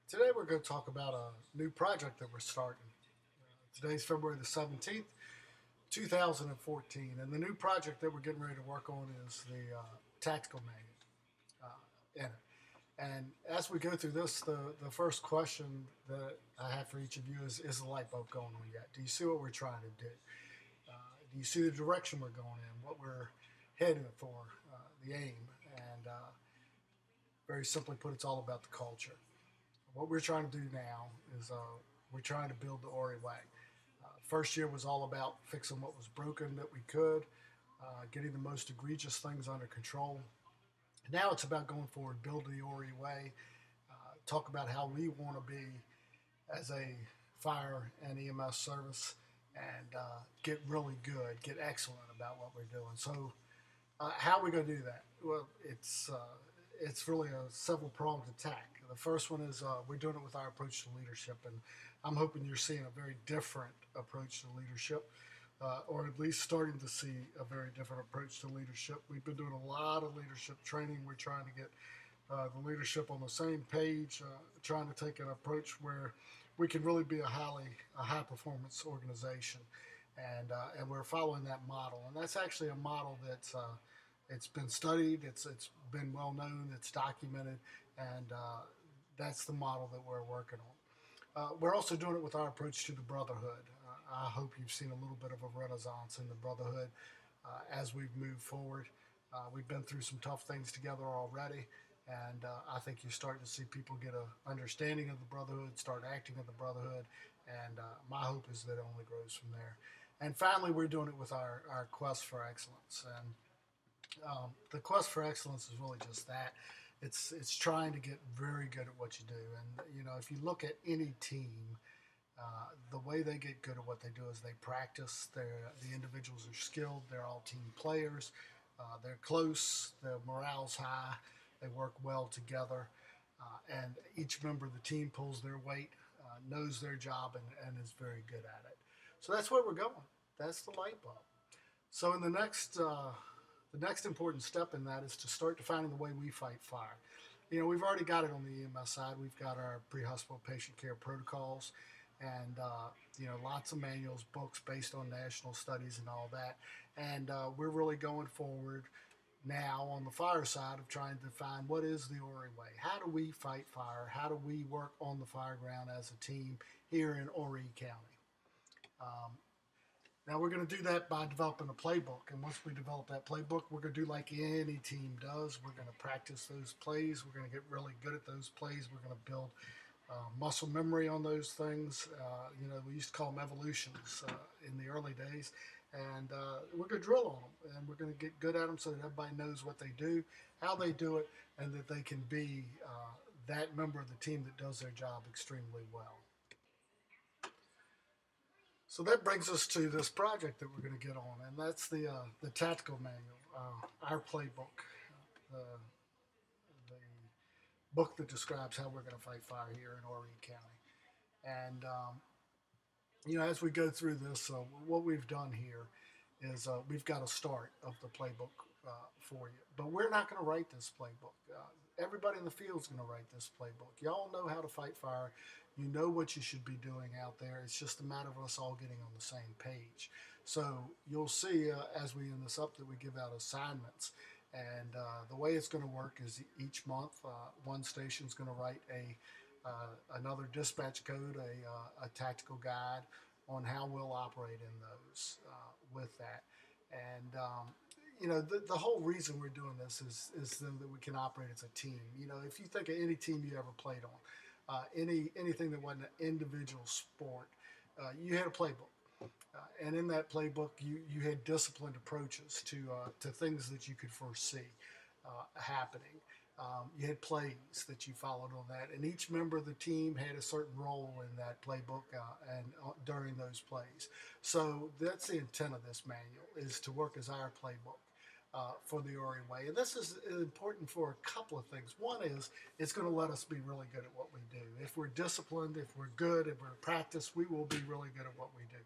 Today we're going to talk about a new project that we're starting. Today's February the 17th, 2014, and the new project that we're getting ready to work on is the tactical manual in it. And as we go through this, the first question that I have for each of you is the light bulb going on yet? Do you see what we're trying to do? Uh, do you see the direction we're going in, what we're heading for, the aim? And very simply put, it's all about the culture. What we're trying to do now is we're trying to build the Ori way. First year was all about fixing what was broken that we could, getting the most egregious things under control. Now it's about going forward, build the Ori way, talk about how we want to be as a fire and EMS service, and get really good, get excellent about what we're doing. So, how are we going to do that? Well, it's really a several pronged attack. The first one is we're doing it with our approach to leadership, and I'm hoping you're seeing a very different approach to leadership, or at least starting to see a very different approach to leadership. We've been doing a lot of leadership training. We're trying to get the leadership on the same page, trying to take an approach where we can really be a high performance organization, and we're following that model. And that's actually a model that's it's been studied, it's been well known, it's documented, and that's the model that we're working on. We're also doing it with our approach to the brotherhood. I hope you've seen a little bit of a renaissance in the brotherhood as we've moved forward. We've been through some tough things together already, and I think you start to see people get an understanding of the brotherhood, start acting in the brotherhood, and my hope is that it only grows from there. And finally, we're doing it with our quest for excellence. And the quest for excellence is really just that. It's trying to get very good at what you do. And if you look at any team, the way they get good at what they do is they practice. The individuals are skilled. They're all team players. They're close. Their morale's high. They work well together, and each member of the team pulls their weight, knows their job, and is very good at it. So that's where we're going. That's the light bulb. So in the next important step in that is to start defining the way we fight fire. We've already got it on the EMS side. We've got our pre-hospital patient care protocols, and lots of manuals, books based on national studies and all that. And we're really going forward now on the fire side of trying to find what is the Ori way. How do we fight fire? How do we work on the fire ground as a team here in Horry County? Um, Now we're going to do that by developing a playbook, and once we develop that playbook, we're going to do like any team does. We're going to practice those plays. We're going to get really good at those plays. We're going to build muscle memory on those things. We used to call them evolutions in the early days, and we're going to drill on them, and we're going to get good at them so that everybody knows what they do, how they do it, and that they can be that member of the team that does their job extremely well. So that brings us to this project that we're going to get on, and that's the tactical manual, our playbook, the the book that describes how we're going to fight fire here in Horry County. And as we go through this, what we've done here is we've got a start of the playbook for you, but we're not going to write this playbook. Everybody in the field is going to write this playbook. Y'all know how to fight fire. You know what you should be doing out there. It's just a matter of us all getting on the same page. So you'll see as we end this up that we give out assignments. And the way it's going to work is each month, one station is going to write another dispatch code, a tactical guide on how we'll operate in those with that. And the whole reason we're doing this is so that we can operate as a team. If you think of any team you ever played on, anything that wasn't an individual sport, you had a playbook. And in that playbook, you had disciplined approaches to things that you could foresee happening. You had plays that you followed on that, and each member of the team had a certain role in that playbook and during those plays. So that's the intent of this manual, is to work as our playbook for the Ori way. And this is important for a couple of things. One is it's going to let us be really good at what we do. If we're disciplined, if we're good, if we're practiced, we will be really good at what we do.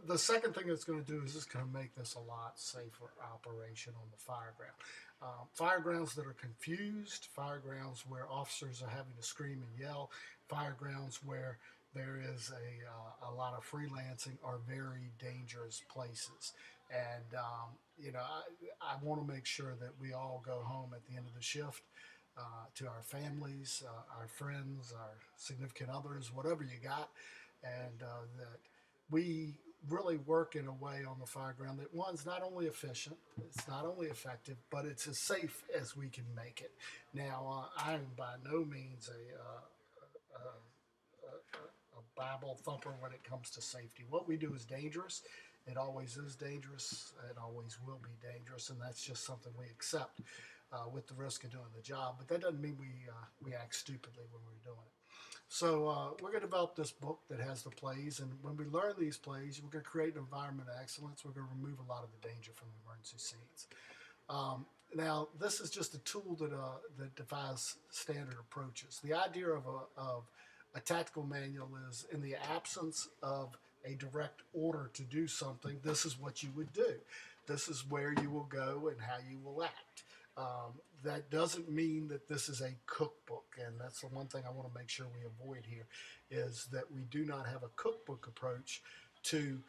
The second thing it's going to do is it's going to make this a lot safer operation on the fire ground. Fire grounds that are confused, fire grounds where officers are having to scream and yell, fire grounds where there is a lot of freelancing are very dangerous places. And, I want to make sure that we all go home at the end of the shift to our families, our friends, our significant others, whatever you got, and that we really work in a way on the fire ground that one's not only efficient, it's not only effective, but it's as safe as we can make it. Now, I am by no means a Bible thumper when it comes to safety. What we do is dangerous. It always is dangerous. It always will be dangerous, and that's just something we accept with the risk of doing the job. But that doesn't mean we act stupidly when we're doing it. So we're going to develop this book that has the plays, and when we learn these plays, we're going to create an environment of excellence. We're going to remove a lot of the danger from the emergency scenes. Now, this is just a tool that defies standard approaches. The idea of a tactical manual is in the absence of a direct order to do something, this is what you would do. This is where you will go and how you will act. That doesn't mean that this is a cookbook, and that's the one thing I want to make sure we avoid here, is that we do not have a cookbook approach to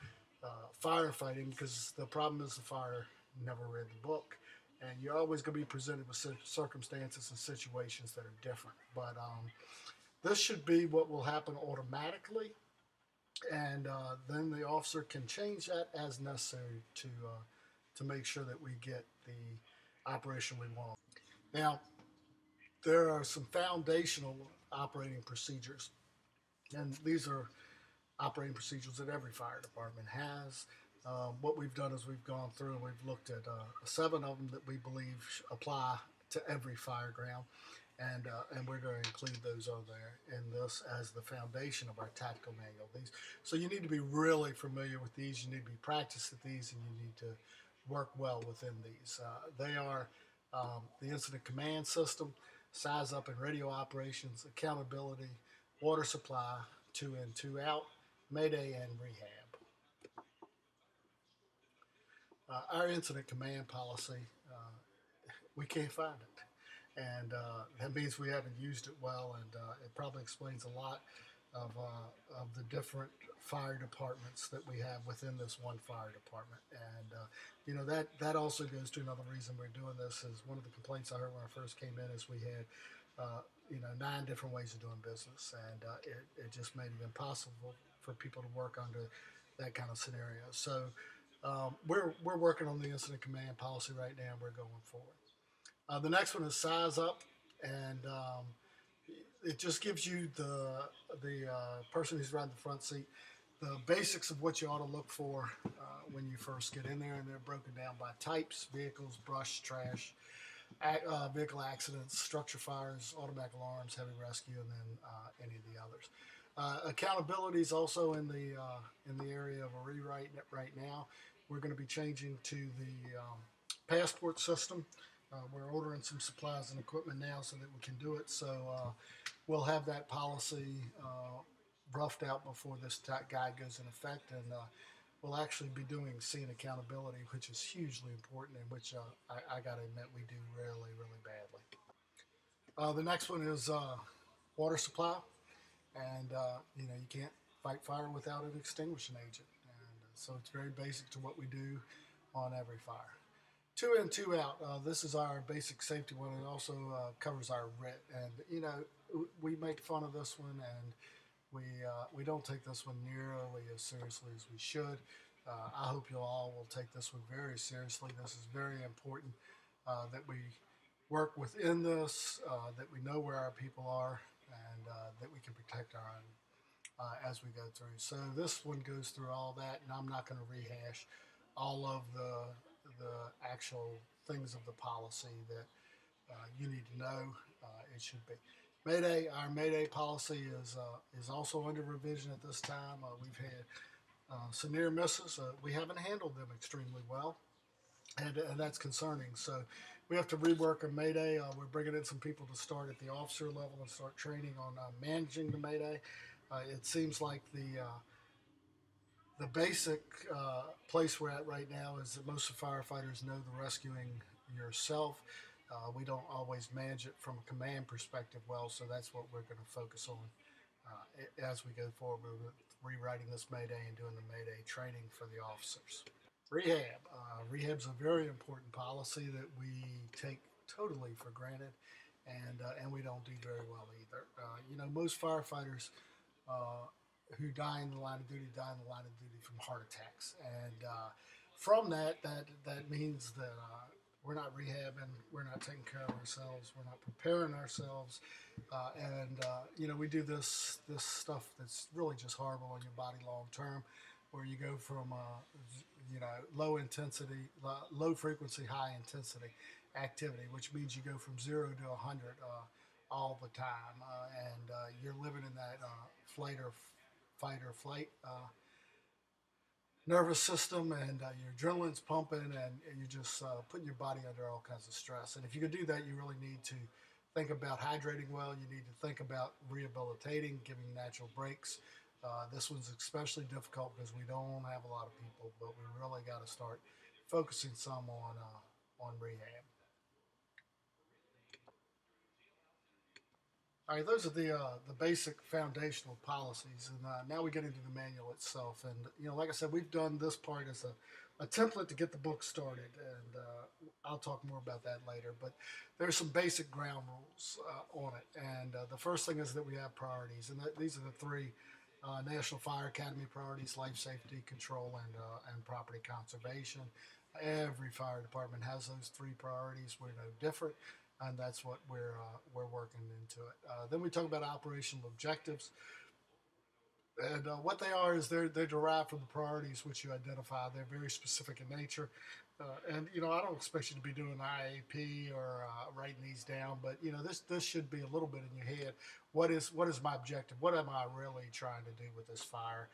firefighting, because the problem is the fire never read the book, and you're always going to be presented with circumstances and situations that are different. But this should be what will happen automatically, and then the officer can change that as necessary to make sure that we get the operation we want. Now, there are some foundational operating procedures, and these are operating procedures that every fire department has. What we've done is we've gone through and we've looked at 7 of them that we believe apply to every fire ground, and we're going to include those on there in this as the foundation of our tactical manual. So you need to be really familiar with these. You need to be practiced at these, and you need to work well within these. They are the incident command system, size up and radio operations, accountability, water supply, 2 in, 2 out, mayday, and rehab. Our incident command policy, we can't find it. And that means we haven't used it well, and it probably explains a lot of the different fire departments that we have within this one fire department. And that also goes to another reason we're doing this. Is one of the complaints I heard when I first came in is we had 9 different ways of doing business, and it just made it impossible for people to work under that kind of scenario. So we're working on the incident command policy right now. We're going forward. The next one is size up, and it just gives you the person who's riding the front seat the basics of what you ought to look for when you first get in there, and they're broken down by types: vehicles, brush, trash, vehicle accidents, structure fires, automatic alarms, heavy rescue, and then any of the others. Accountability is also in the area of a rewrite right now. We're going to be changing to the passport system. We're ordering some supplies and equipment now so that we can do it. So we'll have that policy roughed out before this guide goes in effect, and we'll actually be doing scene accountability, which is hugely important, and which I got to admit we do really, really badly. The next one is water supply, and you can't fight fire without an extinguishing agent, and so it's very basic to what we do on every fire. 2 in, 2 out. This is our basic safety one. It also covers our RIT, and we make fun of this one, and we don't take this one nearly as seriously as we should. I hope you all will take this one very seriously. This is very important that we work within this, that we know where our people are, and that we can protect our own as we go through. So this one goes through all that, and I'm not going to rehash all of the actual things of the policy that you need to know. It should be. Mayday, our Mayday policy is also under revision at this time. We've had some near misses. We haven't handled them extremely well, and that's concerning. So we have to rework a Mayday. We're bringing in some people to start at the officer level and start training on managing the Mayday. It seems like the basic place we're at right now is that most of the firefighters know the rescuing yourself. We don't always manage it from a command perspective well, so that's what we're going to focus on as we go forward with rewriting this Mayday and doing the Mayday training for the officers. Rehab. Rehab's a very important policy that we take totally for granted, and we don't do very well either. Most firefighters who die in the line of duty die in the line of duty from heart attacks, and from that means that we're not rehabbing, we're not taking care of ourselves, we're not preparing ourselves, and we do this stuff that's really just horrible on your body long term, where you go from low intensity, low frequency, high intensity activity, which means you go from 0 to 100 all the time, and you're living in that fight or flight nervous system, and your adrenaline's pumping, and you're just putting your body under all kinds of stress. And if you can do that, you really need to think about hydrating well. You need to think about rehabilitating, giving natural breaks. This one's especially difficult because we don't have a lot of people, but we really got to start focusing some on rehab. All right, those are the basic foundational policies, and now we get into the manual itself. And like I said, we've done this part as a template to get the book started, and I'll talk more about that later. But there's some basic ground rules on it, and the first thing is that we have priorities, and these are the three National Fire Academy priorities: life safety, control, and property conservation. Every fire department has those three priorities. We're no different, and that's what we're working into it. Then we talk about operational objectives, and what they are is they're derived from the priorities which you identify. They're very specific in nature, and I don't expect you to be doing IAP or writing these down, but this should be a little bit in your head. What is my objective? What am I really trying to do with this fire?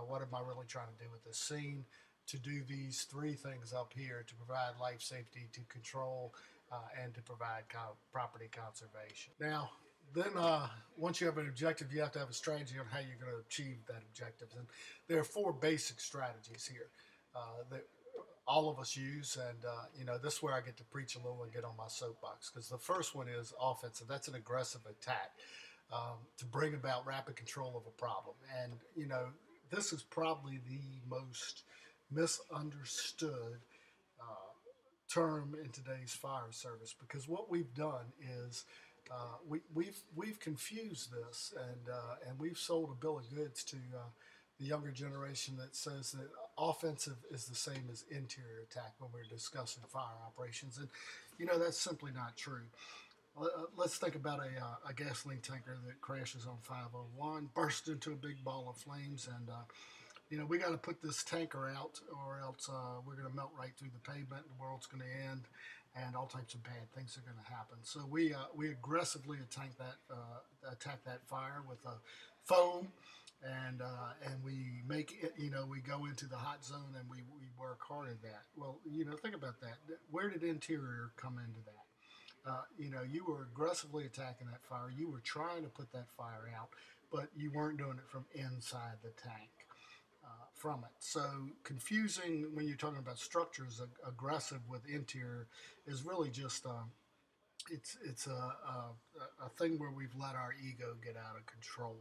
What am I really trying to do with this scene? To do these three things up here: to provide life safety, to control, and to provide property conservation. Now, then once you have an objective, you have to have a strategy on how you're going to achieve that objective. And there are four basic strategies here that all of us use, and this is where I get to preach a little and get on my soapbox, because the first one is offensive. That's an aggressive attack to bring about rapid control of a problem. And this is probably the most misunderstood term in today's fire service, because what we've done is we've confused this, and we've sold a bill of goods to the younger generation that says that offensive is the same as interior attack when we're discussing fire operations, and that's simply not true. Let's think about a gasoline tanker that crashes on 501, bursts into a big ball of flames, and we got to put this tanker out, or else we're going to melt right through the pavement. The world's going to end, and all types of bad things are going to happen. So we aggressively attack that fire with foam, and we make it. We go into the hot zone, and we work hard at that. Well, think about that. Where did interior come into that? You were aggressively attacking that fire. You were trying to put that fire out, but you weren't doing it from inside the tank. From it. So confusing when you're talking about structures, aggressive with interior is really just it's a thing where we've let our ego get out of control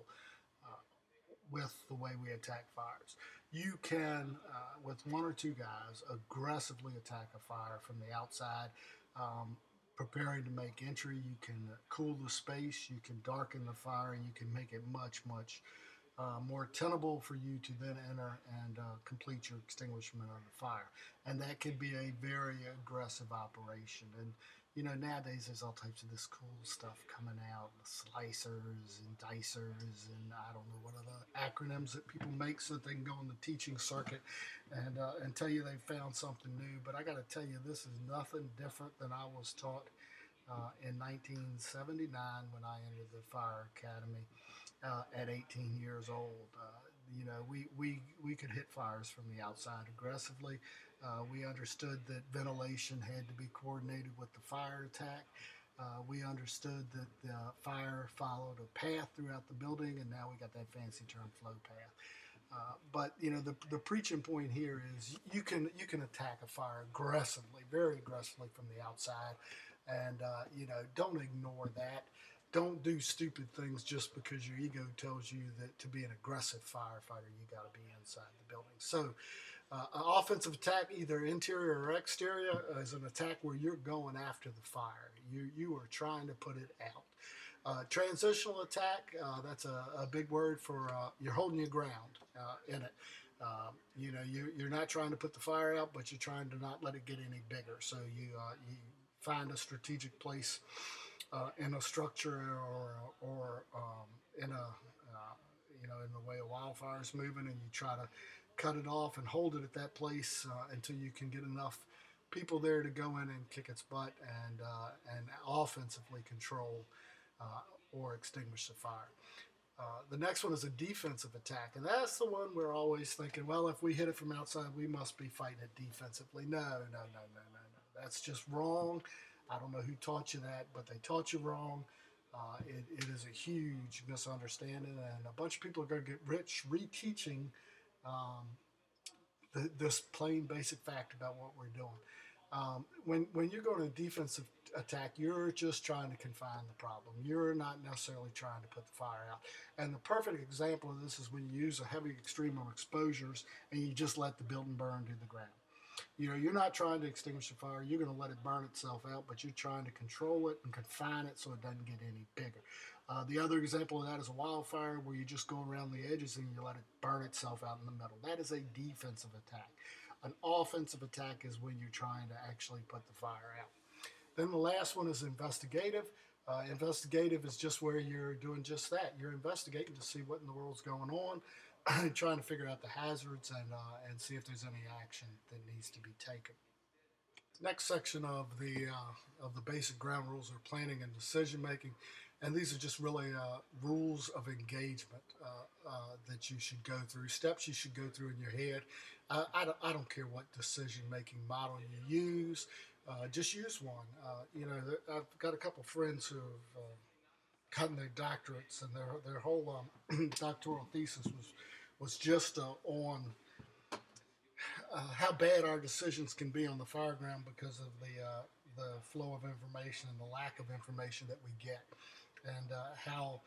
with the way we attack fires. You can, with one or two guys, aggressively attack a fire from the outside. Preparing to make entry, you can cool the space, you can darken the fire, and you can make it much more tenable for you to then enter and complete your extinguishment of the fire. And that could be a very aggressive operation. And nowadays there's all types of this cool stuff coming out, slicers and dicers, and I don't know what other acronyms that people make so that they can go on the teaching circuit and tell you they found something new. But I got to tell you, this is nothing different than I was taught in 1979 when I entered the fire academy. At 18 years old, we could hit fires from the outside aggressively. We understood that ventilation had to be coordinated with the fire attack. We understood that the fire followed a path throughout the building, and now we got that fancy term, flow path. But the preaching point here is you can attack a fire aggressively, very aggressively from the outside, and don't ignore that. Don't do stupid things just because your ego tells you that to be an aggressive firefighter you got to be inside the building. So, an offensive attack, either interior or exterior, is an attack where you're going after the fire. You are trying to put it out. Transitional attack, that's a big word for you're holding your ground in it. You're not trying to put the fire out, but you're trying to not let it get any bigger. So you find a strategic place in a structure or in a in the way a wildfire is moving, and you try to cut it off and hold it at that place until you can get enough people there to go in and kick its butt and offensively control uh, or extinguish the fire. The next one is a defensive attack, and that's the one we're always thinking, well, if we hit it from outside, we must be fighting it defensively. No, no, no, no, no, no. That's just wrong. I don't know who taught you that, but they taught you wrong. It is a huge misunderstanding, and a bunch of people are going to get rich reteaching um, this plain basic fact about what we're doing. When you're going to defensive attack, you're just trying to confine the problem. You're not necessarily trying to put the fire out. And the perfect example of this is when you use a heavy extreme of exposures and you just let the building burn to the ground. You're not trying to extinguish the fire. You're going to let it burn itself out, but you're trying to control it and confine it so it doesn't get any bigger. The other example of that is a wildfire where you just go around the edges and you let it burn itself out in the middle. That is a defensive attack. An offensive attack is when you're trying to actually put the fire out. Then the last one is investigative. Investigative is just where you're doing just that. You're investigating to see what in the world's going on, trying to figure out the hazards and see if there's any action that needs to be taken. Next section of the basic ground rules are planning and decision making, and these are just really rules of engagement that you should go through, steps you should go through in your head. I don't care what decision making model you use, just use one. I've got a couple friends who have gotten their doctorates, and their whole doctoral thesis was just on how bad our decisions can be on the fire ground because of the flow of information and the lack of information that we get, and how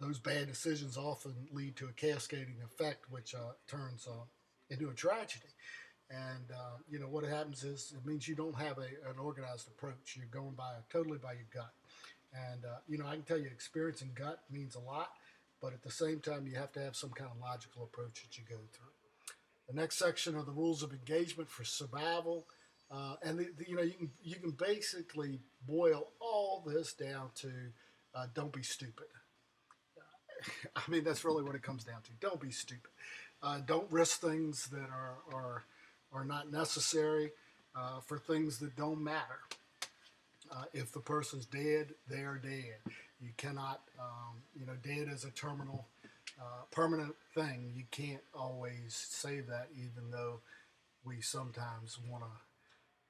those bad decisions often lead to a cascading effect, which turns into a tragedy. And what happens is it means you don't have an organized approach. You're going totally by your gut. And I can tell you, experience and gut means a lot, but at the same time, you have to have some kind of logical approach that you go through. The next section are the rules of engagement for survival, and you can basically boil all this down to don't be stupid. I mean, that's really what it comes down to. Don't be stupid. Don't risk things that are not necessary for things that don't matter. If the person's dead, they are dead. You cannot, dead is a terminal, permanent thing. You can't always say that, even though we sometimes want to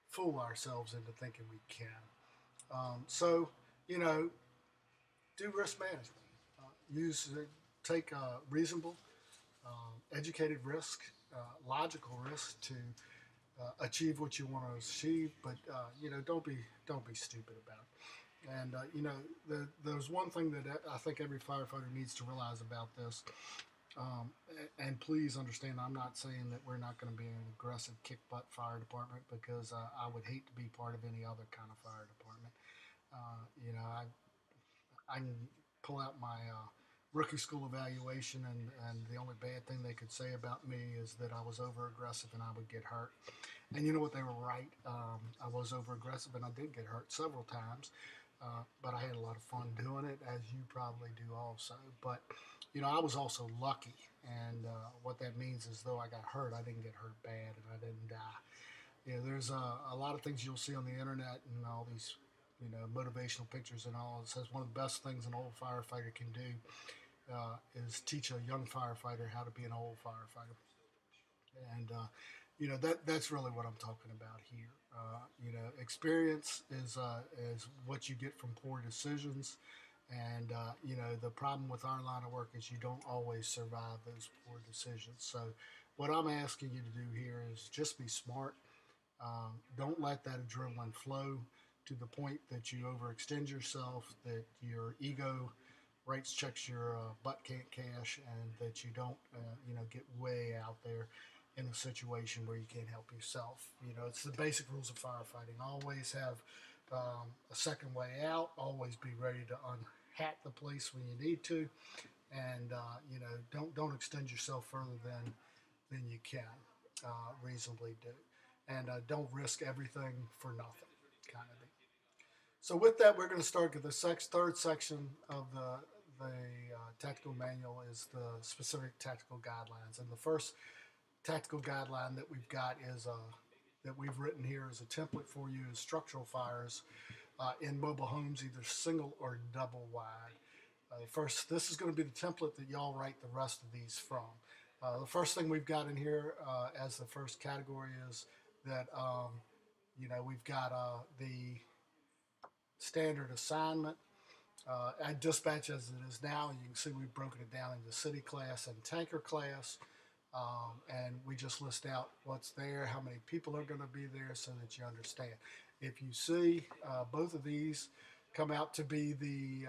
fool ourselves into thinking we can. So, do risk management. Take reasonable, educated risk, logical risk to achieve what you want to achieve, but don't be stupid about it. And there's one thing that I think every firefighter needs to realize about this. And please understand, I'm not saying that we're not going to be an aggressive kick butt fire department, because I would hate to be part of any other kind of fire department. I can pull out my rookie school evaluation, and the only bad thing they could say about me is that I was over aggressive and I would get hurt. And you know what? They were right. I was over aggressive and I did get hurt several times, but I had a lot of fun doing it, as you probably do also. But I was also lucky, and what that means is, though I got hurt, I didn't get hurt bad and I didn't die. There's a lot of things you'll see on the internet and all these motivational pictures and all. It says one of the best things an old firefighter can do is teach a young firefighter how to be an old firefighter. And that's really what I'm talking about here. Experience is what you get from poor decisions, And the problem with our line of work is you don't always survive those poor decisions. So what I'm asking you to do here is just be smart. Don't let that adrenaline flow to the point that you overextend yourself, that your ego writes checks your butt can't cash, and that you don't, get way out there in a situation where you can't help yourself. It's the basic rules of firefighting. Always have a second way out. Always be ready to unhat the place when you need to, and don't extend yourself further than you can reasonably do, and don't risk everything for nothing, kind of thing. So with that, we're going to start with the third section of the tactical manual is the specific tactical guidelines, and the first tactical guideline that we've got is that we've written here as a template for you is structural fires in mobile homes, either single or double wide. First, this is going to be the template that y'all write the rest of these from. The first thing we've got in here as the first category is that we've got the standard assignment. At dispatch as it is now, you can see we've broken it down into city class and tanker class. And we just list out what's there, how many people are going to be there, so that you understand. If you see both of these come out to be the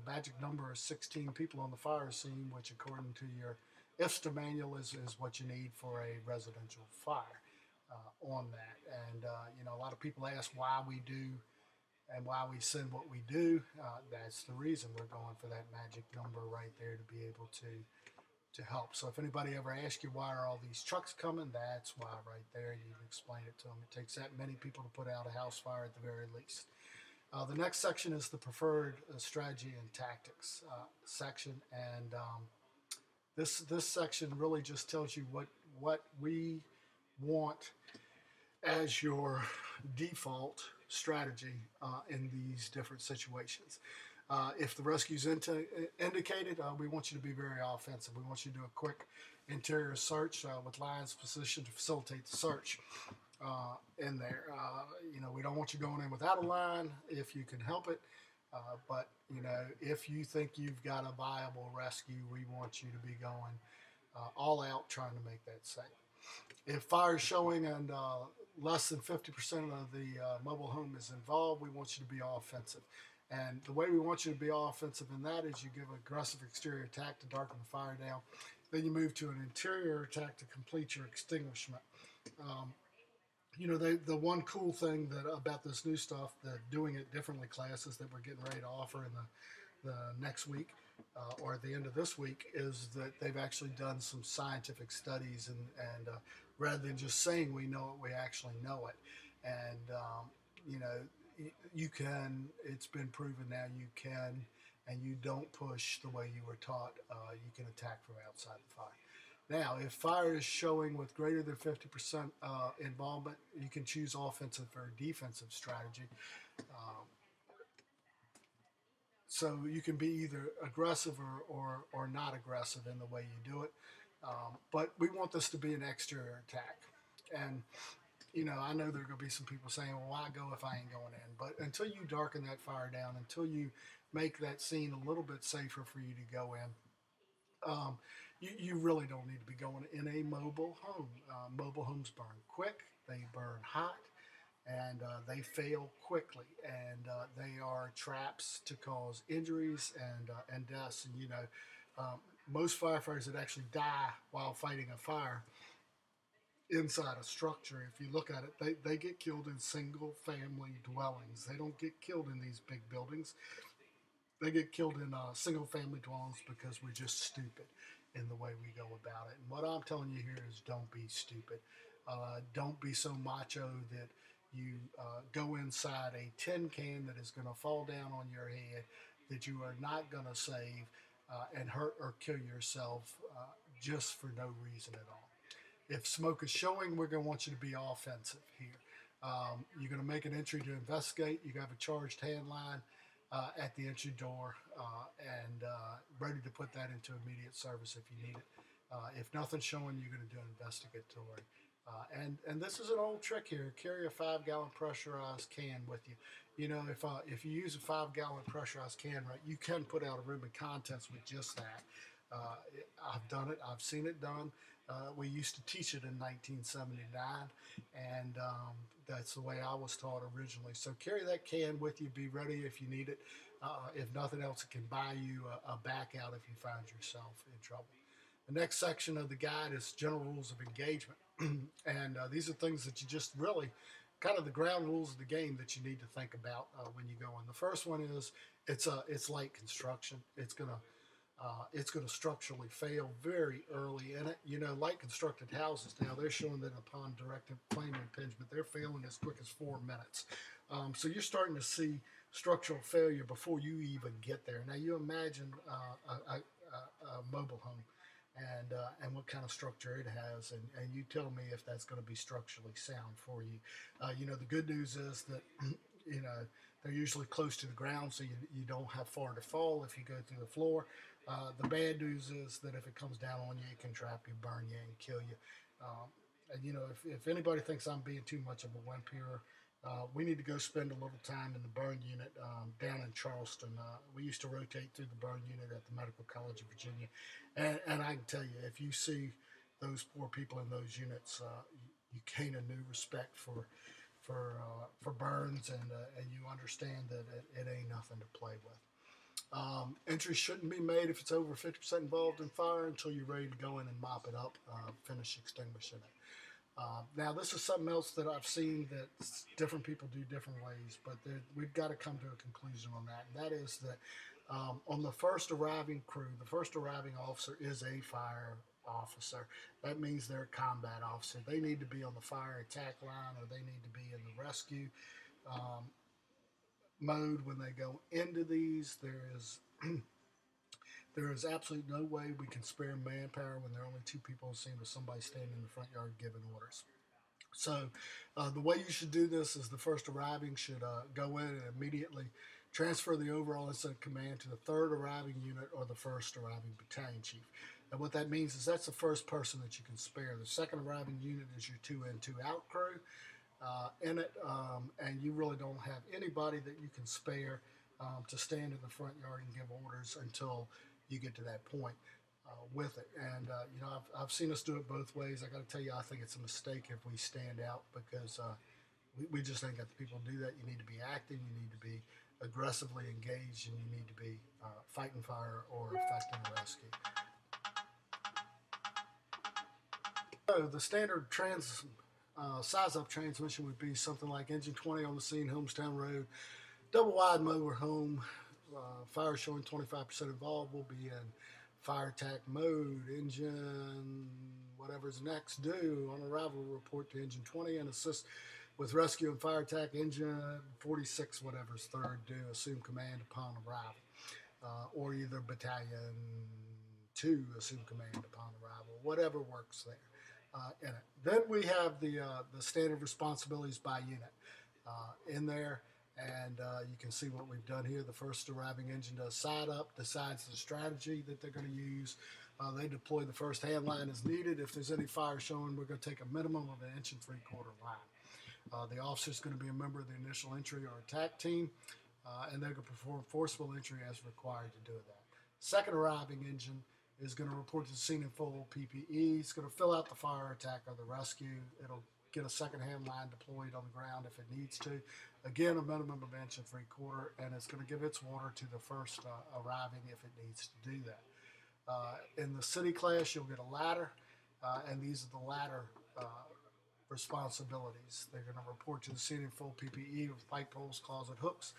magic number of 16 people on the fire scene, which according to your IFSTA manual is what you need for a residential fire on that. And a lot of people ask why we do and why we send what we do. That's the reason we're going for that magic number right there to be able to help. So if anybody ever asks you why are all these trucks coming, that's why right there. You can explain it to them. It takes that many people to put out a house fire at the very least. The next section is the preferred strategy and tactics section, and this section really just tells you what we want as your default strategy in these different situations. If the rescue's indicated, we want you to be very offensive. We want you to do a quick interior search with lines positioned to facilitate the search in there. We don't want you going in without a line if you can help it. But if you think you've got a viable rescue, we want you to be going all out trying to make that safe. If fire is showing and less than 50% of the mobile home is involved, we want you to be offensive. And the way we want you to be offensive in that is you give an aggressive exterior attack to darken the fire down. Then you move to an interior attack to complete your extinguishment. The one cool thing about this new stuff, the doing it differently classes that we're getting ready to offer in the next week or at the end of this week, is that they've actually done some scientific studies and rather than just saying we know it, we actually know it. And you can. It's been proven now you can, and you don't push the way you were taught. You can attack from outside the fire. Now, if fire is showing with greater than 50% involvement, you can choose offensive or defensive strategy. So you can be either aggressive or not aggressive in the way you do it. But we want this to be an exterior attack. And, I know there are going to be some people saying, well, why go if I ain't going in? But until you darken that fire down, until you make that scene a little bit safer for you to go in, you really don't need to be going in a mobile home. Mobile homes burn quick, they burn hot, and they fail quickly. And they are traps to cause injuries and deaths. And, most firefighters that actually die while fighting a fire inside a structure, if you look at it, they get killed in single family dwellings. They don't get killed in these big buildings. They get killed in single family dwellings because we're just stupid in the way we go about it. And what I'm telling you here is don't be stupid. Don't be so macho that you go inside a tin can that is going to fall down on your head, that you are not going to save and hurt or kill yourself just for no reason at all. If smoke is showing, we're going to want you to be offensive here. You're going to make an entry to investigate. You have a charged hand line at the entry door and ready to put that into immediate service if you need it. If nothing's showing, you're going to do investigatory And this is an old trick here. Carry a 5-gallon pressurized can with you. You know, if you use a 5-gallon pressurized can, right, you can put out a room of contents with just that. Uh, I've done it. I've seen it done. We used to teach it in 1979, and that's the way I was taught originally. So carry that can with you. Be ready if you need it. If nothing else, it can buy you a back out if you find yourself in trouble. The next section of the guide is general rules of engagement. And these are things that you just really kind of the ground rules of the game that you need to think about when you go in. The first one is it's light construction. It's gonna structurally fail very early in it. You know, light constructed houses now they're showing that upon direct flame impingement they're failing as quick as 4 minutes. So you're starting to see structural failure before you even get there. Now you imagine a mobile home and what kind of structure it has, and you tell me if that's going to be structurally sound for you. You know, the good news is that you know they're usually close to the ground, so you don't have far to fall if you go through the floor. The bad news is that if it comes down on you, it can trap you, burn you, and kill you. Um, and you know, if anybody thinks I'm being too much of a wimp here, we need to go spend a little time in the burn unit down in Charleston. We used to rotate through the burn unit at the Medical College of Virginia, and I can tell you, if you see those poor people in those units, you gain a new respect for burns, and you understand that it ain't nothing to play with. Entry shouldn't be made if it's over 50% involved in fire until you're ready to go in and mop it up, finish extinguishing it. Now, this is something else that I've seen that different people do different ways, but we've got to come to a conclusion on that. And that is that on the first arriving crew, the first arriving officer is a fire officer. That means they're a combat officer. They need to be on the fire attack line or they need to be in the rescue um, mode when they go into these. There is absolutely no way we can spare manpower when there are only two people on scene with somebody standing in the front yard giving orders. So, the way you should do this is the first arriving should go in and immediately transfer the overall incident command to the third arriving unit or the first arriving battalion chief. And what that means is that's the first person that you can spare. The second arriving unit is your 2 in, 2 out crew in it, and you really don't have anybody that you can spare to stand in the front yard and give orders until you get to that point with it. And you know, I've seen us do it both ways. I got to tell you, I think it's a mistake if we stand out because we just ain't got the people to do that. You need to be active, you need to be aggressively engaged, and you need to be fighting fire or effecting a rescue. So the standard size up transmission would be something like engine 20 on the scene, Homestown Road, double wide motor home, fire showing 25% involved. Will be in fire attack mode. Engine whatever's next due on arrival report to engine 20 and assist with rescue and fire attack. Engine 46 whatever's third due. Assume command upon arrival. Or either battalion 2 assume command upon arrival. Whatever works there. In it. Then we have the standard responsibilities by unit in there, and you can see what we've done here. The first arriving engine does side up, decides the strategy that they're going to use. They deploy the first hand line as needed. If there's any fire showing, we're going to take a minimum of 1 3/4 line. The officer is going to be a member of the initial entry or attack team, and they're going to perform forceful entry as required to do that. Second arriving engine is going to report to the scene in full PPE. It's going to fill out the fire attack or the rescue. It'll get a second hand line deployed on the ground if it needs to. Again, a minimum of 1 3/4, and it's going to give its water to the first arriving if it needs to do that. In the city class, you'll get a ladder, and these are the ladder responsibilities. They're going to report to the scene in full PPE with pipe poles, closet hooks.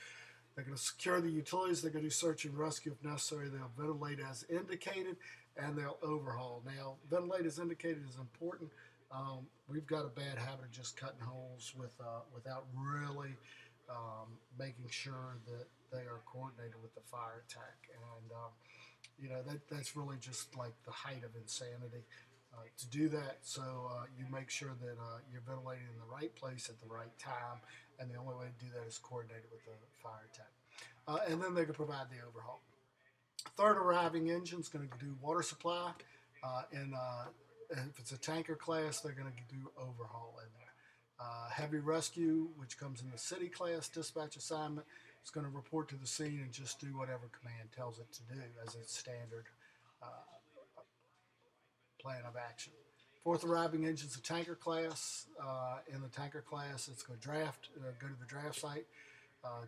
They're going to secure the utilities. They're going to do search and rescue if necessary. They'll ventilate as indicated, and they'll overhaul. Now, ventilate as indicated is important. We've got a bad habit of just cutting holes without really making sure that they are coordinated with the fire attack. And, you know, that's really just like the height of insanity. To do that, so you make sure that you're ventilating in the right place at the right time, and the only way to do that is coordinated with the fire attack. And then they can provide the overhaul. Third arriving engine is going to do water supply in if it's a tanker class, they're going to do overhaul in there. Heavy rescue, which comes in the city class dispatch assignment, is going to report to the scene and just do whatever command tells it to do as its standard uh, plan of action. Fourth arriving engine is a tanker class. In the tanker class, it's going to go to the draft site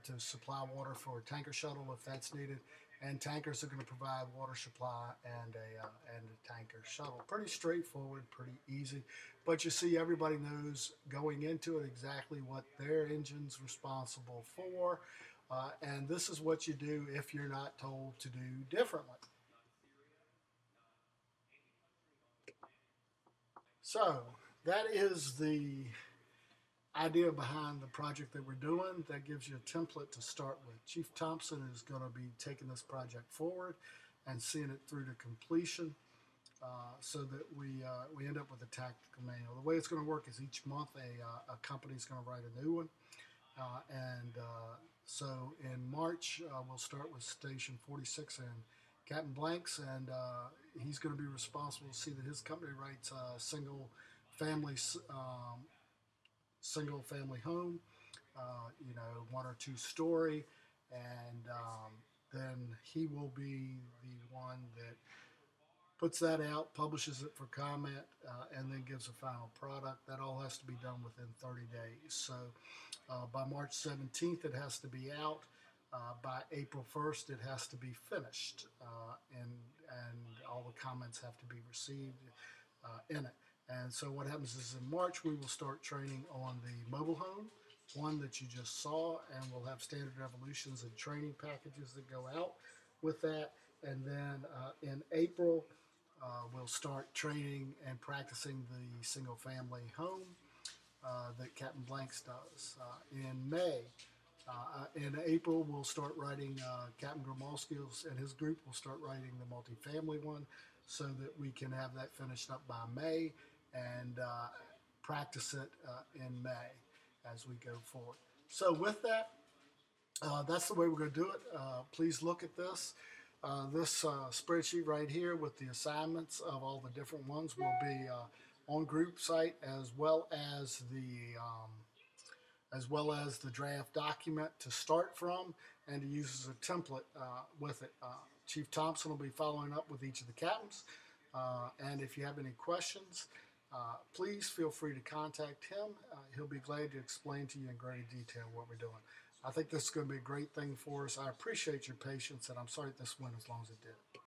to supply water for a tanker shuttle if that's needed. And tankers are going to provide water supply and a tanker shuttle. Pretty straightforward, pretty easy. But you see, everybody knows going into it exactly what their engine's responsible for. And this is what you do if you're not told to do differently. So that is the idea behind the project that we're doing. That gives you a template to start with. Chief Thompson is going to be taking this project forward and seeing it through to completion, so that we end up with a tactical manual. The way it's going to work is each month a company is going to write a new one, so in March we'll start with Station 46 and Captain Blanks, and he's going to be responsible to see that his company writes a family single family home, one or two story, and then he will be the one that puts that out, publishes it for comment, and then gives a final product. That all has to be done within 30 days. So by March 17th, it has to be out. By April 1st, it has to be finished, and all the comments have to be received in it. And so what happens is in March, we will start training on the mobile home, one that you just saw, and we'll have standard evolutions and training packages that go out with that. And then in April, we'll start training and practicing the single family home that Captain Blanks does. In April, we'll start writing, Captain Grimalski's and his group will start writing the multifamily one so that we can have that finished up by May and practice it in May as we go forward. So with that, that's the way we're going to do it. Please look at this. This spreadsheet right here with the assignments of all the different ones will be on group site as well as the draft document to start from and to use as a template with it. Chief Thompson will be following up with each of the captains, and if you have any questions, please feel free to contact him. He'll be glad to explain to you in great detail what we're doing. I think this is going to be a great thing for us. I appreciate your patience, and I'm sorry this went as long as it did.